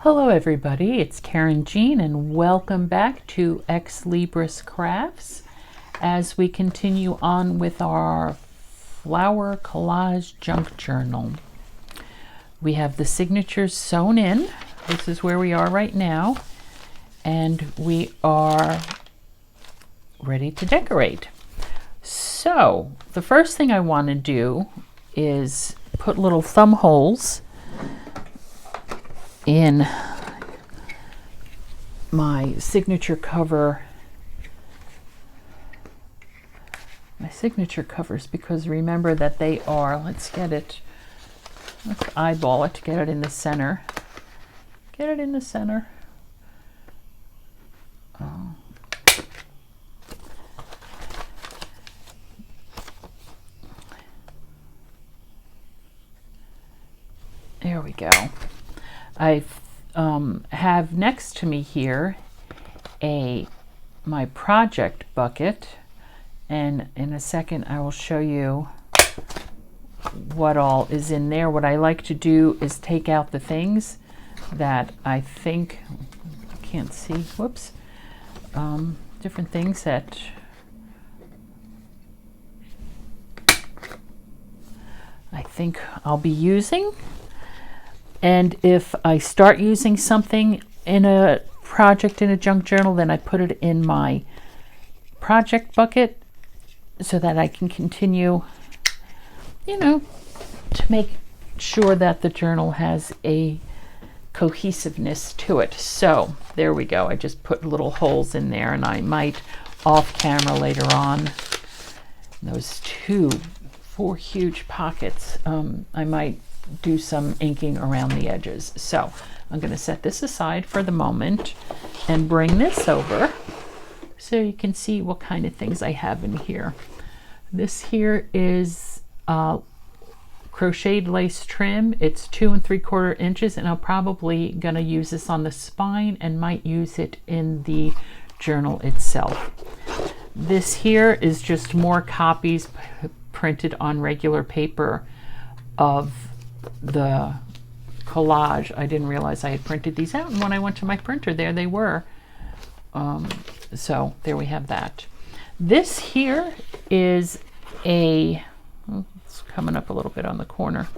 Hello everybody, it's Karen Jean and welcome back to Ex Libris Crafts as we continue on with our flower collage junk journal. We have the signatures sewn in. This is where we are right now, and we are ready to decorate. So the first thing I want to do is put little thumb holes in my signature covers, because remember that they are, let's eyeball it to get it in the center. Get it in the center. Oh. There we go. I have next to me here my project bucket, and in a second I will show you what all is in there. What I like to do is take out the things that I think, I can't see, whoops, different things that I think I'll be using. And if I start using something in a project in a junk journal, then I put it in my project bucket so that I can continue, to make sure that the journal has a cohesiveness to it. So there we go. I just put little holes in there, and I might off camera later on, those 4 huge pockets, I might do some inking around the edges. So I'm going to set this aside for the moment and bring this over so you can see what kind of things I have in here. This here is crocheted lace trim. It's 2 3/4 inches, and I'm probably going to use this on the spine and might use it in the journal itself. This here is just more copies printed on regular paper of the collage. I didn't realize I had printed these out, and when I went to my printer, there they were. So there we have that. This here is it's coming up a little bit on the corner,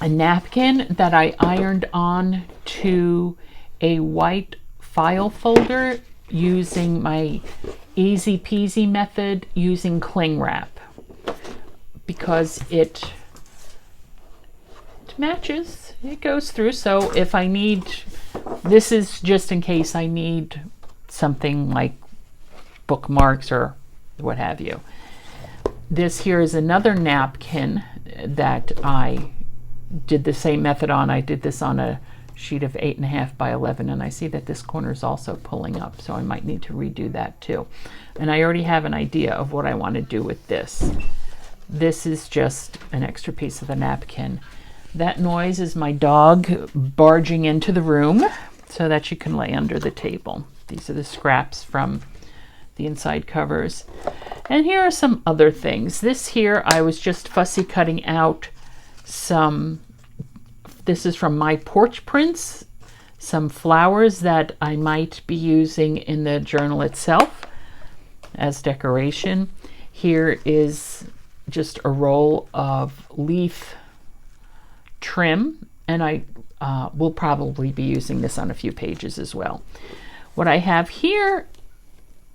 a napkin that I ironed on to a white file folder using my easy peasy method using cling wrap, because it matches, it goes through. So if I need, this is just in case I need something like bookmarks or what have you. This here is another napkin that I did the same method on. I did this on a sheet of 8.5 by 11, and I see that this corner is also pulling up, so I might need to redo that too. And I already have an idea of what I want to do with this. This is just an extra piece of the napkin. That noise is my dog barging into the room so that she can lay under the table. These are the scraps from the inside covers. And here are some other things. This here, I was just fussy cutting out this is from my porch prints, some flowers that I might be using in the journal itself as decoration. Here is just a roll of leaf trim, and I will probably be using this on a few pages as well. What I have here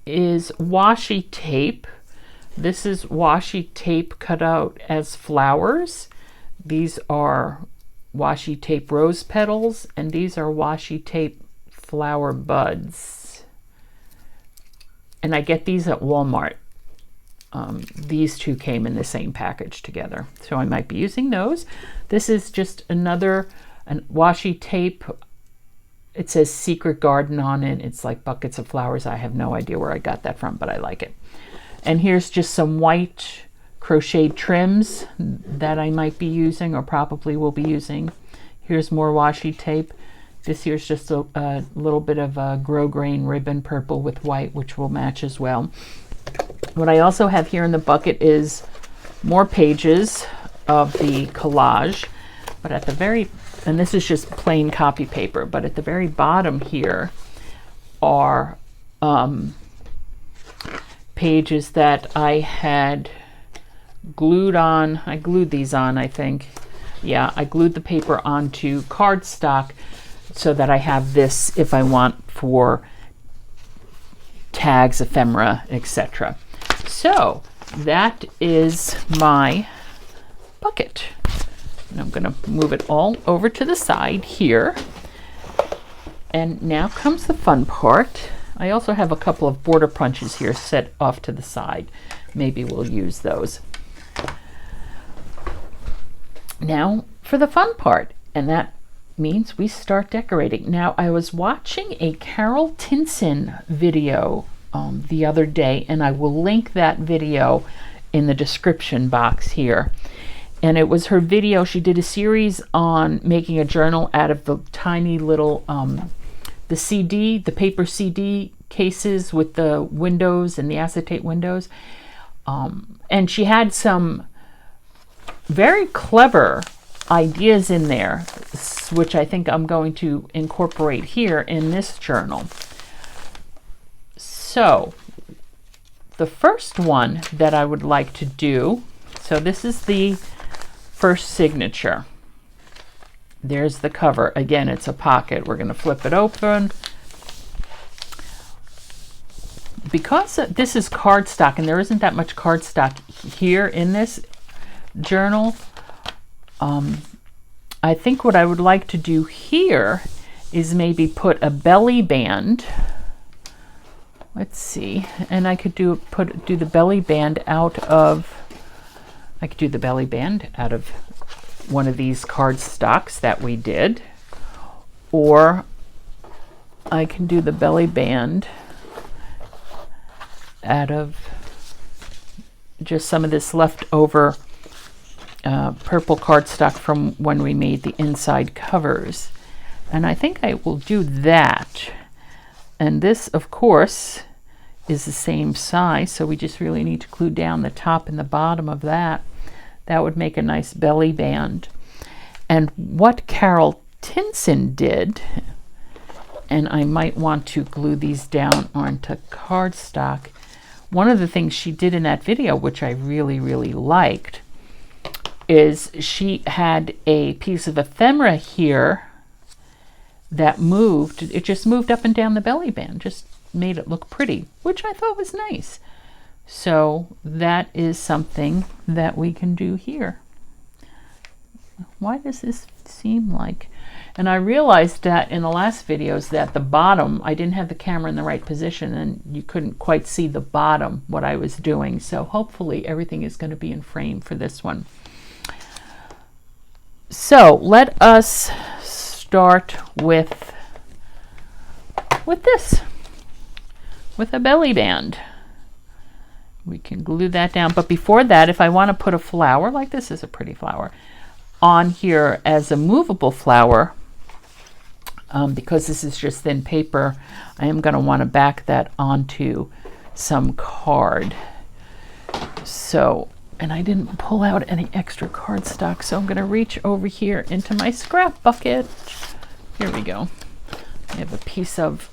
is washi tape. This is washi tape cut out as flowers. These are washi tape rose petals, and these are washi tape flower buds. And I get these at Walmart. These two came in the same package together, so I might be using those. This is just another washi tape. It says Secret Garden on it. It's like buckets of flowers. I have no idea where I got that from, but I like it. And here's just some white crocheted trims that I might be using, or probably will be using. Here's more washi tape. This here's just a little bit of a grosgrain ribbon purple with white, which will match as well. What I also have here in the bucket is more pages of the collage, but at the very and this is just plain copy paper, but at the very bottom here are pages that I had glued on. I glued these on, I think. Yeah, I glued the paper onto cardstock so that I have this if I want for tags, ephemera, etc. So that is my bucket. And I'm going to move it all over to the side here. And now comes the fun part. I also have a couple of border punches here set off to the side. Maybe we'll use those. Now for the fun part, and that means we start decorating. Now, I was watching a Carol Tinson video the other day, and I will link that video in the description box here. And it was her video. She did a series on making a journal out of the tiny little the paper CD cases with the windows and the acetate windows. And she had some very clever ideas in there, which I think I'm going to incorporate here in this journal. So the first one that I would like to do, so this is the first signature. There's the cover. Again, it's a pocket. We're going to flip it open. Because this is cardstock and there isn't that much cardstock here in this journal, I think what I would like to do here is maybe put a belly band. Let's see, and I could do the belly band out of. I could do the belly band out of one of these cardstocks that we did, or I can do the belly band out of just some of this leftover purple cardstock from when we made the inside covers. And I think I will do that. And this, of course, is the same size, so we just really need to glue down the top and the bottom of that. That would make a nice belly band. And what Carol Tinson did, and I might want to glue these down onto cardstock, one of the things she did in that video, which I really, really liked, is she had a piece of ephemera here that moved. It just moved up and down the belly band, just made it look pretty, which I thought was nice. So that is something that we can do here. Why does this seem like? And I realized that in the last videos that the bottom, I didn't have the camera in the right position and you couldn't quite see the bottom, what I was doing. So hopefully everything is going to be in frame for this one. So let us start with this, with a belly band. We can glue that down. But before that, if I want to put a flower, like this is a pretty flower, on here as a movable flower, because this is just thin paper, I am going to want to back that onto some card. So, and I didn't pull out any extra cardstock, so I'm going to reach over here into my scrap bucket. Here we go. I have a piece of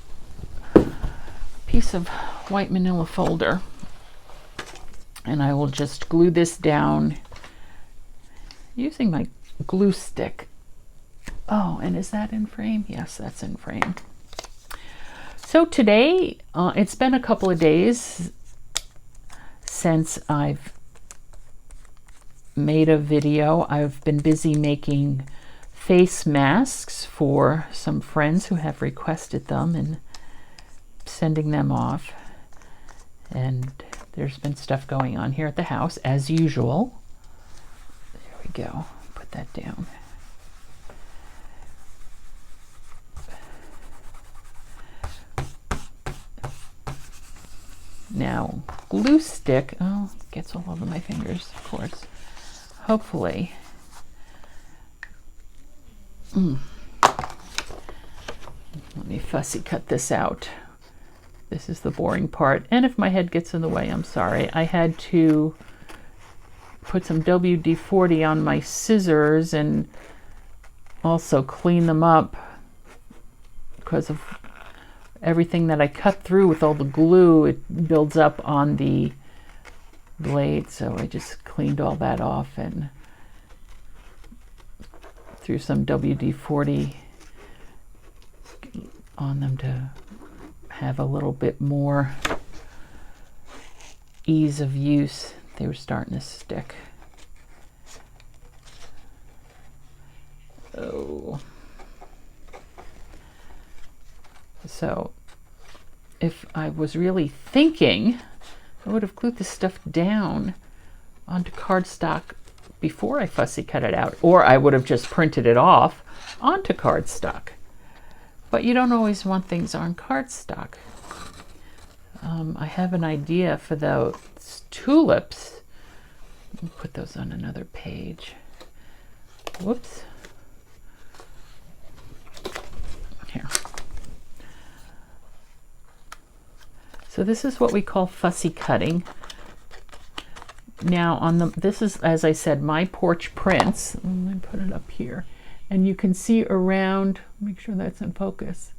white manila folder, and I will just glue this down using my glue stick. Oh, and is that in frame? Yes, that's in frame. So today, it's been a couple of days since I've made a video. I've been busy making face masks for some friends who have requested them and sending them off. And there's been stuff going on here at the house as usual. There we go. Put that down. Now, glue stick, oh, it gets all over my fingers, of course. Hopefully. Let me fussy cut this out. This is the boring part. And if my head gets in the way, I'm sorry. I had to put some WD-40 on my scissors and also clean them up because of everything that I cut through with all the glue. It builds up on the blade, so I just cleaned all that off and threw some WD-40 on them to have a little bit more ease of use. They were starting to stick. Oh. So if I was really thinking, I would have glued this stuff down onto cardstock before I fussy cut it out, or I would have just printed it off onto cardstock. But you don't always want things on cardstock. I have an idea for those tulips. Let me put those on another page. Whoops. Here. So this is what we call fussy cutting. Now this is, as I said, my porch prints. Let me put it up here. And you can see around, make sure that's in focus,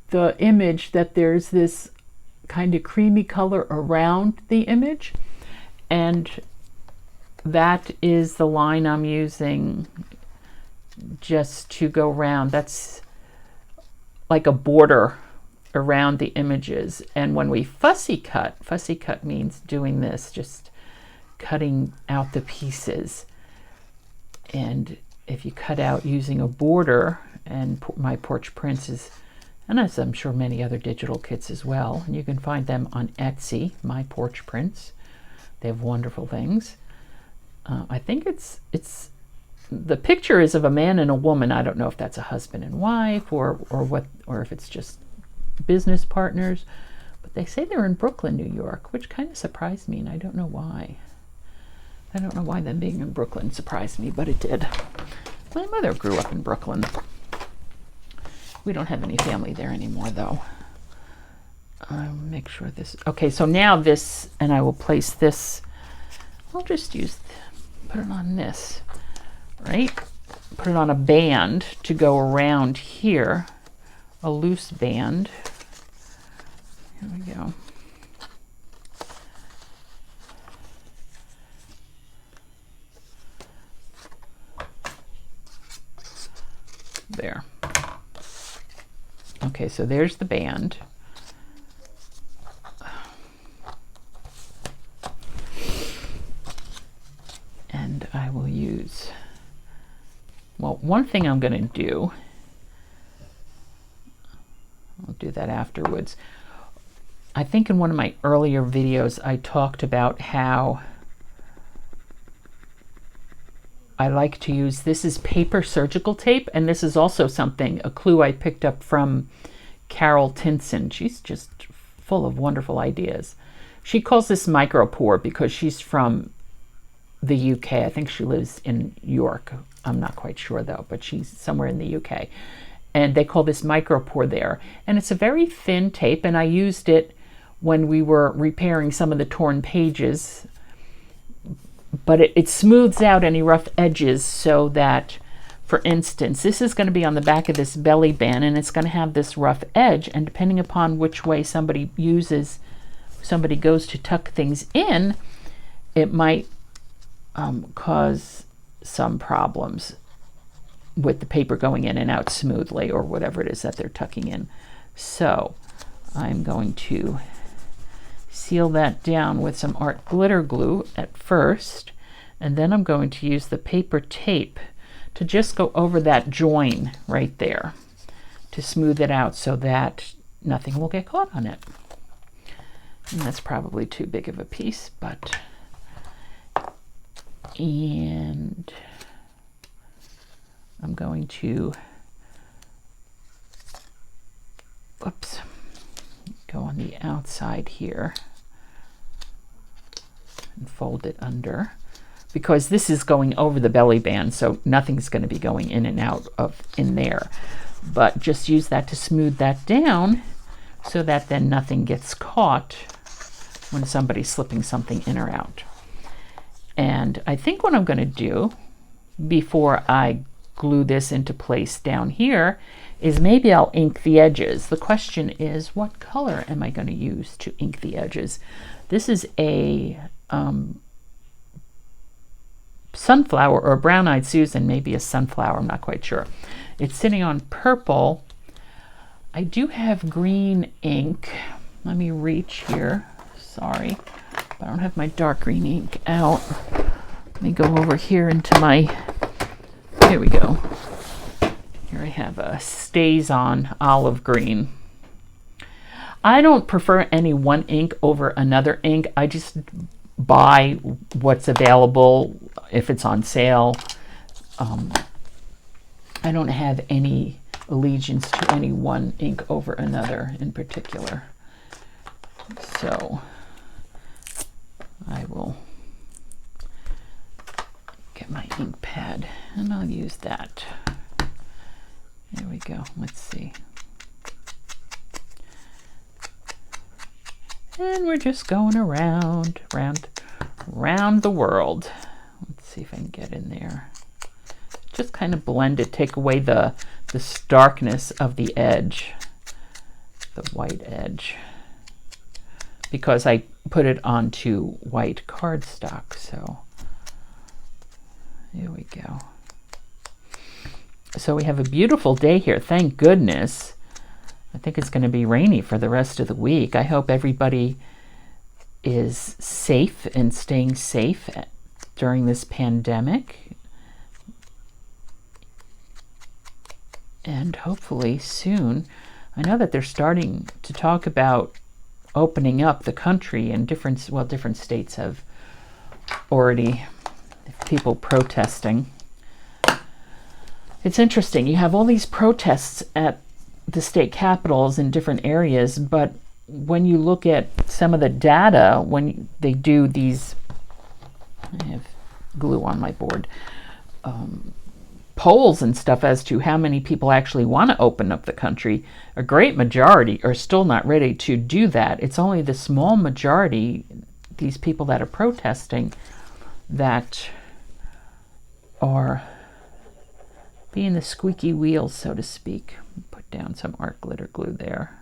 the image, that there's this kind of creamy color around the image. And that is the line I'm using just to go around. That's like a border around the images. And when we fussy cut means doing this, just cutting out the pieces. And if you cut out using a border, and my porch prints is, and as I'm sure many other digital kits as well, and you can find them on Etsy, my porch prints. They have wonderful things. I think it's the picture is of a man and a woman. I don't know if that's a husband and wife or what, or if it's just business partners, but they say they're in Brooklyn, New York, which kind of surprised me, and I don't know why. I don't know why them being in Brooklyn surprised me, but it did. My mother grew up in Brooklyn. We don't have any family there anymore, though. Make sure this, okay, so now this, and I will place this, I'll just put it on this, right? Put it on a band to go around here, a loose band. Here we go. There. Okay, so there's the band. And I will use, well, one thing I'm going to do, I'll do that afterwards. I think in one of my earlier videos I talked about how I like to use, this is paper surgical tape, and this is also something, a clue I picked up from Carol Tinson. She's just full of wonderful ideas. She calls this micropore because she's from the UK. I think she lives in York. I'm not quite sure though, but she's somewhere in the UK. And they call this micropore there. And it's a very thin tape, and I used it when we were repairing some of the torn pages. But it smooths out any rough edges so that, for instance, this is going to be on the back of this belly band, and it's going to have this rough edge, and depending upon which way somebody goes to tuck things in, it might cause some problems with the paper going in and out smoothly, or whatever it is that they're tucking in. So I'm going to seal that down with some art glitter glue at first, and then I'm going to use the paper tape to just go over that join right there to smooth it out so that nothing will get caught on it. And that's probably too big of a piece, but, and I'm going to, whoops, go on the outside here and fold it under, because this is going over the belly band, so nothing's going to be going in and out of in there. But just use that to smooth that down so that then nothing gets caught when somebody's slipping something in or out. And I think what I'm going to do before I glue this into place down here is maybe I'll ink the edges. The question is, what color am I going to use to ink the edges? This is a sunflower or brown-eyed Susan, maybe a sunflower, I'm not quite sure. It's sitting on purple. I do have green ink. Let me reach here. Sorry, I don't have my dark green ink out. Let me go over here into my, here we go. Here I have a StazOn olive green. I don't prefer any one ink over another ink. I just buy what's available if it's on sale. I don't have any allegiance to any one ink over another in particular. So I will get my ink pad and I'll use that. There we go. Let's see. And we're just going around the world. Let's see if I can get in there. Just kind of blend it, take away the starkness of the edge, the white edge, because I put it onto white cardstock. So here we go. So we have a beautiful day here, thank goodness. I think it's going to be rainy for the rest of the week. I hope everybody is safe and staying safe during this pandemic. And hopefully soon, I know that they're starting to talk about opening up the country, and different states have already, people protesting. It's interesting, you have all these protests at the state capitals in different areas, but when you look at some of the data, when they do these, I have glue on my board, polls and stuff as to how many people actually want to open up the country, a great majority are still not ready to do that. It's only the small majority, these people that are protesting, that are being the squeaky wheels, so to speak. Put down some art glitter glue there.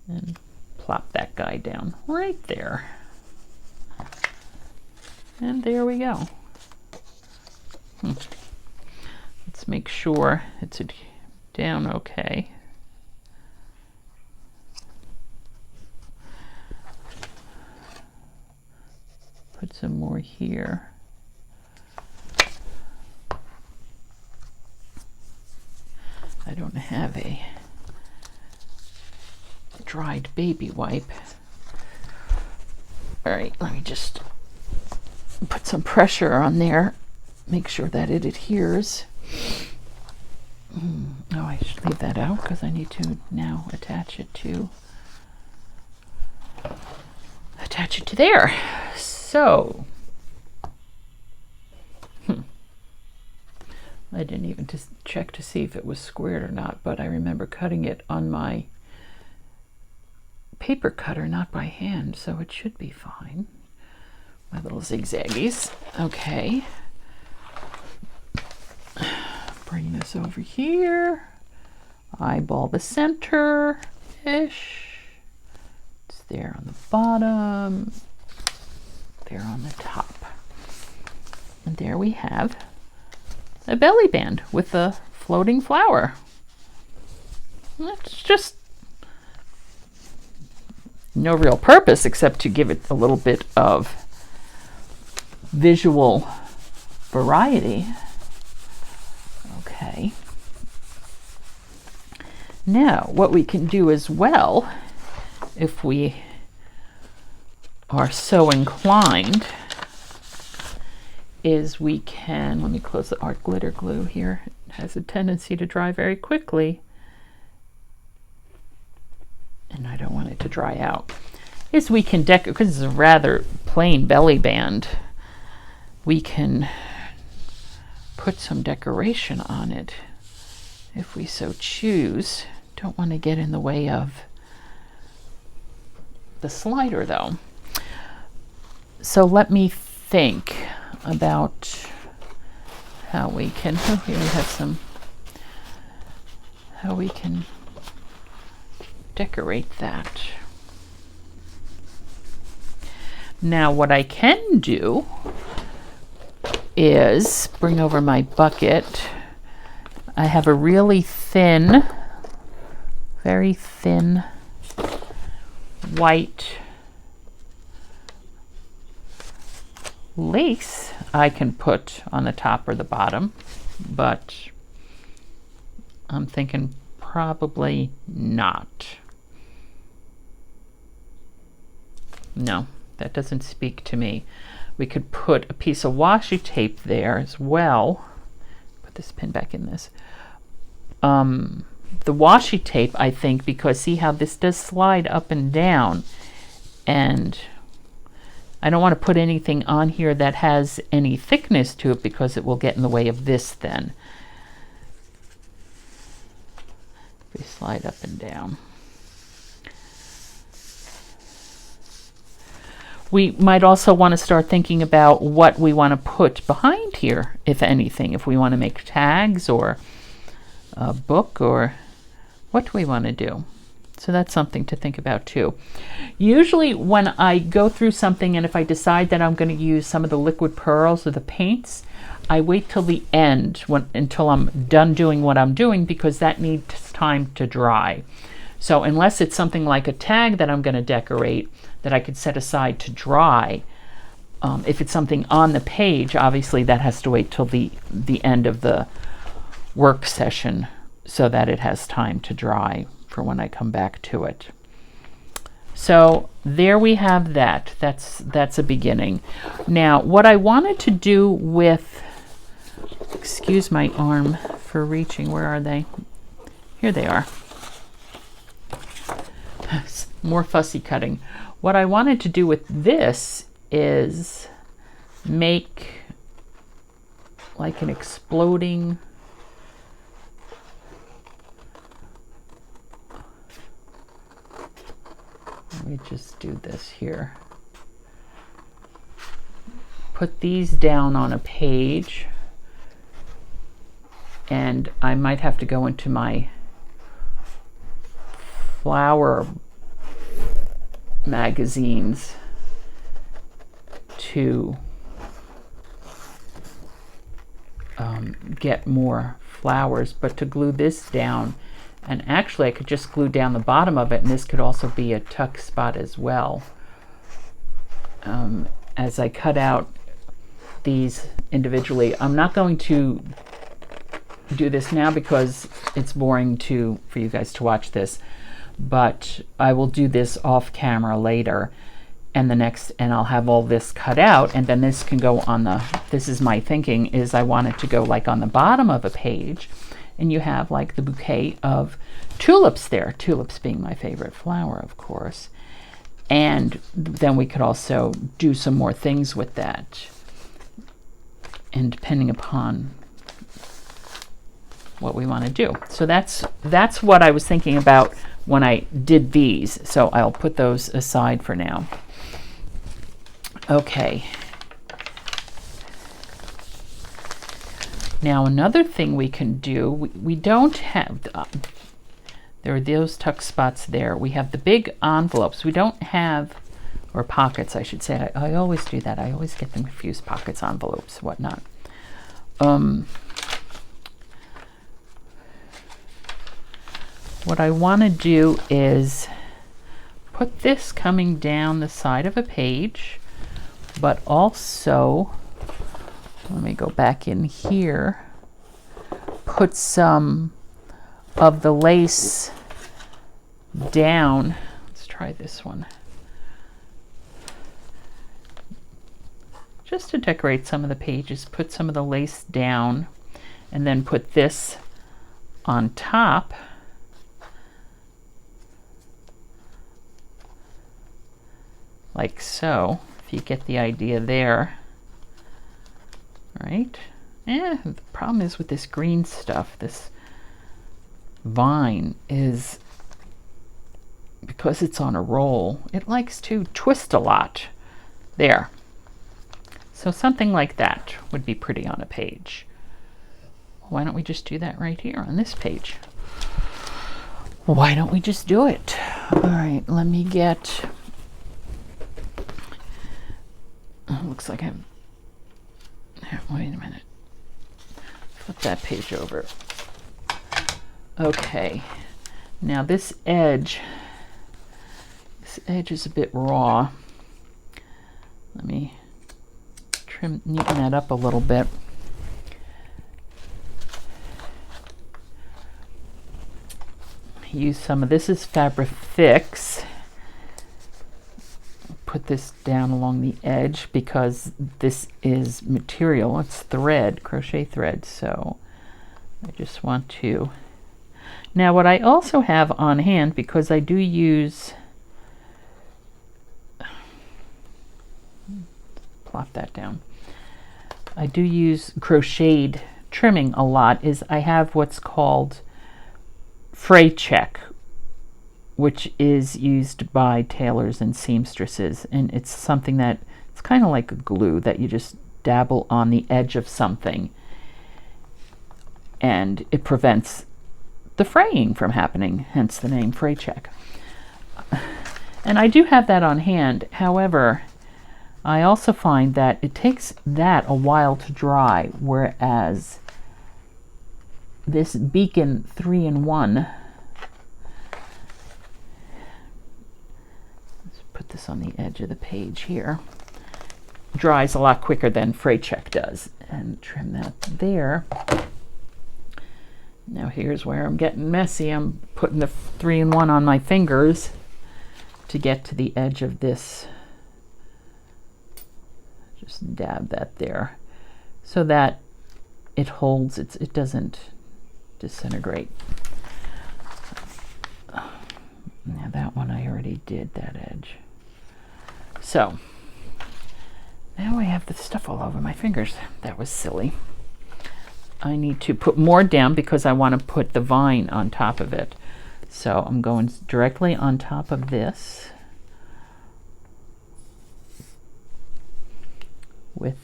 And plop that guy down right there. And there we go. Let's make sure it's down okay. Put some more here. I don't have a dried baby wipe. All right, let me just put some pressure on there, make sure that it adheres. Oh, I should leave that out because I need to now attach it to there. So I didn't even just check to see if it was squared or not, but I remember cutting it on my paper cutter, not by hand, so it should be fine. My little zigzaggies. Okay. Bring this over here. Eyeball the center-ish. It's there on the bottom. There on the top. And there we have a belly band with a floating flower. It's just no real purpose except to give it a little bit of visual variety. Okay. Now, what we can do as well, if we are so inclined, is we can, let me close the art glitter glue here. It has a tendency to dry very quickly, and I don't want it to dry out. Is we can decorate, because it's a rather plain belly band, we can put some decoration on it if we so choose. Don't want to get in the way of the slider though. So let me think. about how we can, oh, here we have some, how we can decorate that. Now what I can do is bring over my bucket. I have a really thin, very thin white lace I can put on the top or the bottom, but I'm thinking probably not. No, that doesn't speak to me. We could put a piece of washi tape there as well. Put this pin back in this. The washi tape, I think, because see how this does slide up and down, and I don't want to put anything on here that has any thickness to it because it will get in the way of this then. We slide up and down. We might also want to start thinking about what we want to put behind here, if anything, if we want to make tags or a book, or what do we want to do? So that's something to think about too. Usually when I go through something and if I decide that I'm going to use some of the liquid pearls or the paints, I wait till the end until I'm done doing what I'm doing, because that needs time to dry. So unless it's something like a tag that I'm going to decorate that I could set aside to dry, if it's something on the page, obviously that has to wait till the end of the work session so that it has time to dry for when I come back to it. So there we have that. That's a beginning. Now what I wanted to do with, excuse my arm for reaching, where are they? Here they are. More fussy cutting. What I wanted to do with this is make like an exploding, let me just do this here. Put these down on a page, and I might have to go into my flower magazines to get more flowers, but to glue this down, and actually I could just glue down the bottom of it, and this could also be a tuck spot as well. As I cut out these individually, I'm not going to do this now because it's boring for you guys to watch this, but I will do this off camera later, and I'll have all this cut out, and then this can go on this is my thinking, is I want it to go like on the bottom of a page, and you have like the bouquet of tulips there, tulips being my favorite flower, of course. And then we could also do some more things with that, and depending upon what we want to do. So that's what I was thinking about when I did these. So I'll put those aside for now. Okay. Now another thing we can do, we don't have, there are those tuck spots there. We have the big envelopes. We don't have, or pockets I should say. I always do that. I always get them confused, pockets, envelopes, whatnot. What I want to do is put this coming down the side of a page, but also, let me go back in here, put some of the lace down. Let's try this one. Just to decorate some of the pages, put some of the lace down, and then put this on top. Like so, if you get the idea there. All right. The problem is with this green stuff, this vine, is because it's on a roll, it likes to twist a lot. There. So something like that would be pretty on a page. Why don't we just do that right here on this page? Why don't we just do it? All right, let me get, looks like I'm, wait a minute. Flip that page over. Okay, now this edge is a bit raw. Let me neaten that up a little bit. Use some of this is Fabric Fix. Put this down along the edge because this is material, it's thread, crochet thread, so I just want to. Now what I also have on hand, because I do use, plop that down, I do use crocheted trimming a lot, is I have what's called fray check, which is used by tailors and seamstresses, and it's something that it's kind of like a glue that you just dabble on the edge of something and it prevents the fraying from happening, hence the name fray check. And I do have that on hand. However, I also find that it takes that a while to dry, whereas this Beacon 3-in-1, let's put this on the edge of the page here, dries a lot quicker than fray check does. And trim that there. Now here's where I'm getting messy. I'm putting the 3-in-1 on my fingers to get to the edge of this. Just dab that there so that it holds, it doesn't disintegrate. Now that one I already did, that edge. So now I have the stuff all over my fingers. That was silly. I need to put more down because I want to put the vine on top of it. So I'm going directly on top of this with,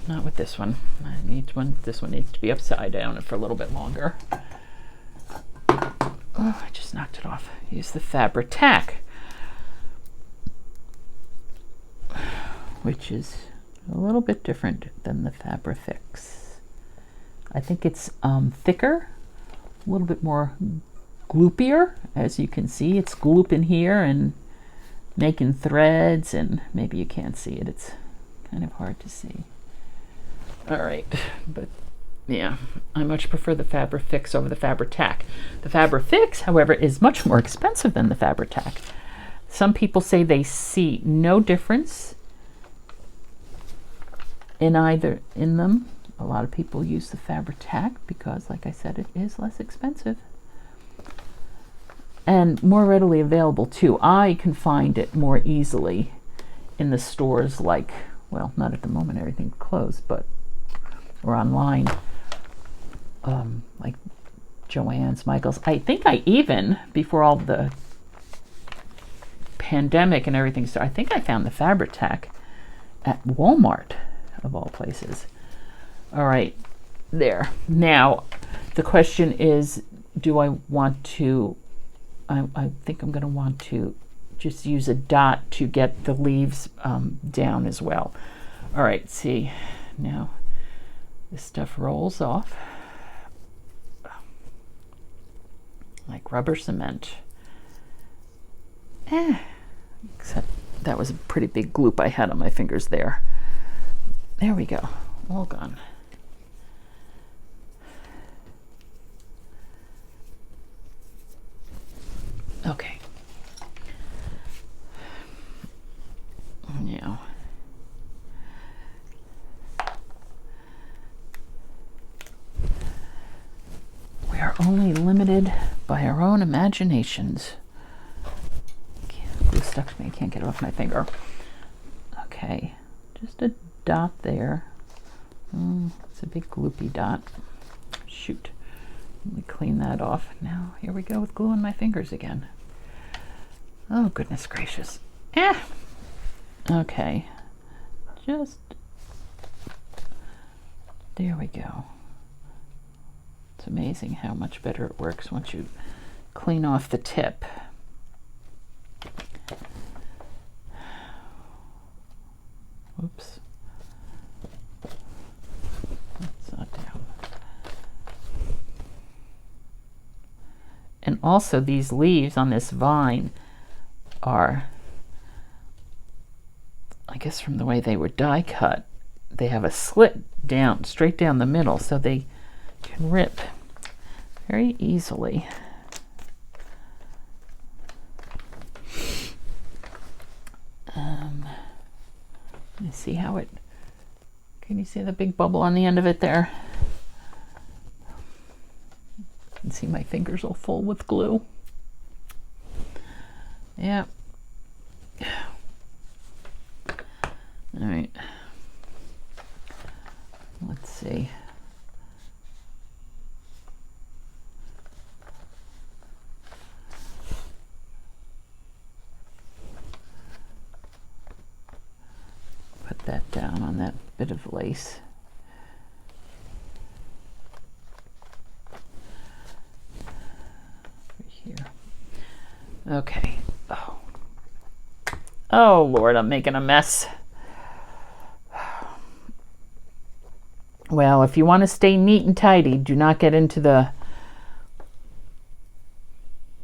not with this one. I need one. This one needs to be upside down for a little bit longer. Oh, I just knocked it off. Use the Fabric tack, which is a little bit different than the Fabric Fix. I think it's thicker, a little bit more gloopier. As you can see, it's glooping here and making threads, and maybe you can't see it. It's kind of hard to see. All right, but yeah, I much prefer the Fabric Fix over the Fabric tack. The Fabric Fix, however, is much more expensive than the Fabric tack. Some people say they see no difference in them. A lot of people use the Fabric tack because, like I said, it is less expensive and more readily available too. I can find it more easily in the stores, like, well, not at the moment, everything's closed, but or online, like Joann's, Michael's. I think I even, before all the pandemic and everything started, I think I found the Fabric tack at Walmart, of all places. All right, there. Now, the question is, do I want to, I think I'm going to want to just use a dot to get the leaves down as well. All right, see, now this stuff rolls off like rubber cement. Except that was a pretty big gloop I had on my fingers there. There we go, all gone. Okay. Now, we are only limited by our own imaginations. Glue stuck to me, I can't get it off my finger. Okay, just a dot there. It's a big gloopy dot. Shoot. Let me clean that off. Now, here we go with glue on my fingers again. Oh, goodness gracious. Okay. Just, there we go. It's amazing how much better it works once you clean off the tip. Oops. That's not down. And also these leaves on this vine are, I guess from the way they were die cut, they have a slit down, straight down the middle, so they can rip very easily. Let me see how it, can you see the big bubble on the end of it there? You can see my fingers all full with glue. Yeah. All right. Let's see. Put that down on that bit of lace. Right here. Okay. Oh. Oh Lord, I'm making a mess. Well, if you want to stay neat and tidy, do not get into the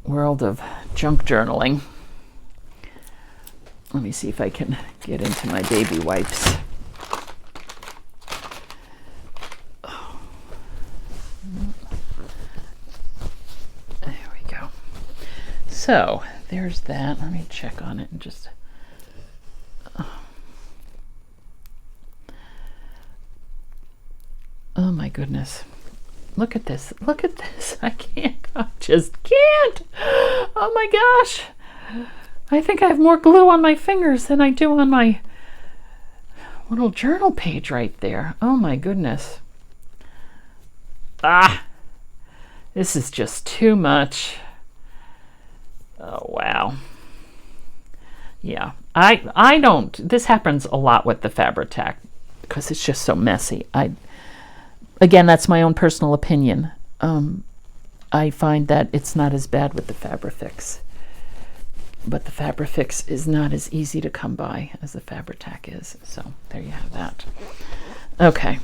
world of junk journaling. Let me see if I can get into my baby wipes. There we go. So there's that. Let me check on it and just. Oh my goodness. Look at this. Look at this. I can't. I just can't. Oh my gosh. I think I have more glue on my fingers than I do on my little journal page right there. Oh my goodness. Ah. This is just too much. Oh wow. Yeah. I don't. This happens a lot with the Fabri-Tac because it's just so messy. Again, that's my own personal opinion. I find that it's not as bad with the Fabri-Fix, but the Fabri-Fix is not as easy to come by as the Fabri-Tac is. So there you have that. Okay.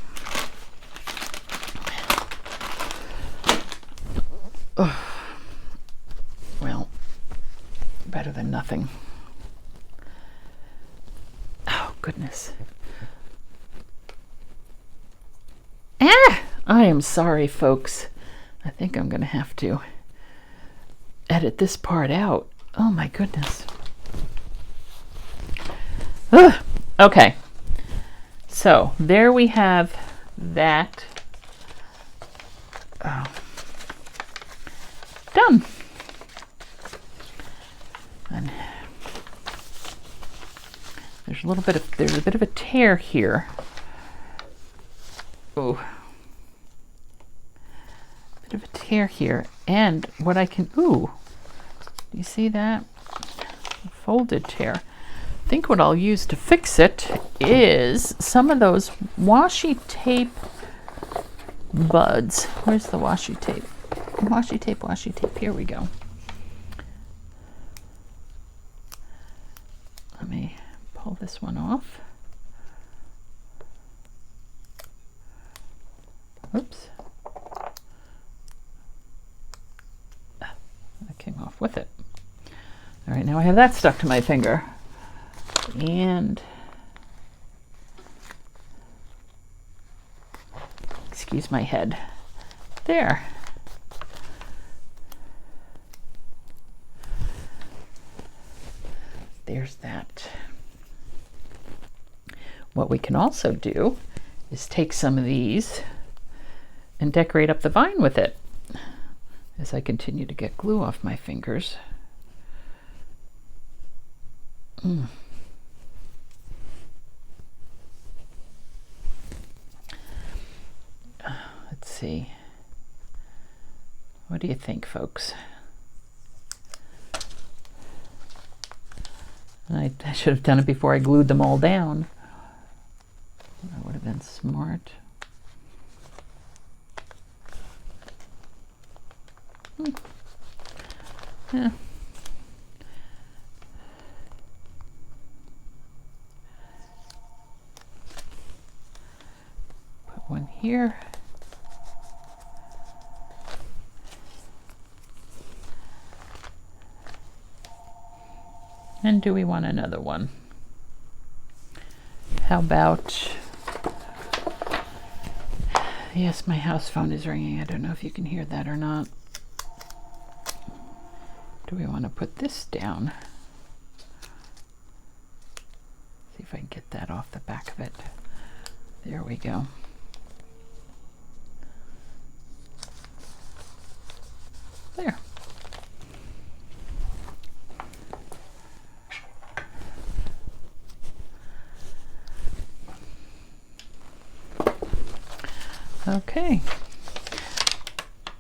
Oh. Well, better than nothing. Oh, goodness. I am sorry, folks. I think I'm going to have to edit this part out. Oh, my goodness. Ugh. Okay. So there we have that. Oh. Done. And there's a bit of a tear here. Oh. Bit of a tear here. And what I can, ooh, do you see that? A folded tear. I think what I'll use to fix it is some of those washi tape buds. Where's the washi tape? Washi tape, washi tape. Here we go. Let me pull this one off. Oops. That came off with it. All right, now I have that stuck to my finger. And excuse my head. There. There's that. What we can also do is take some of these and decorate up the vine with it as I continue to get glue off my fingers. Let's see. What do you think, folks? I should have done it before I glued them all down. than smart. Yeah. Put one here. And do we want another one? How about, yes, my house phone is ringing. I don't know if you can hear that or not. Do we want to put this down? See if I can get that off the back of it. There we go. There. Okay.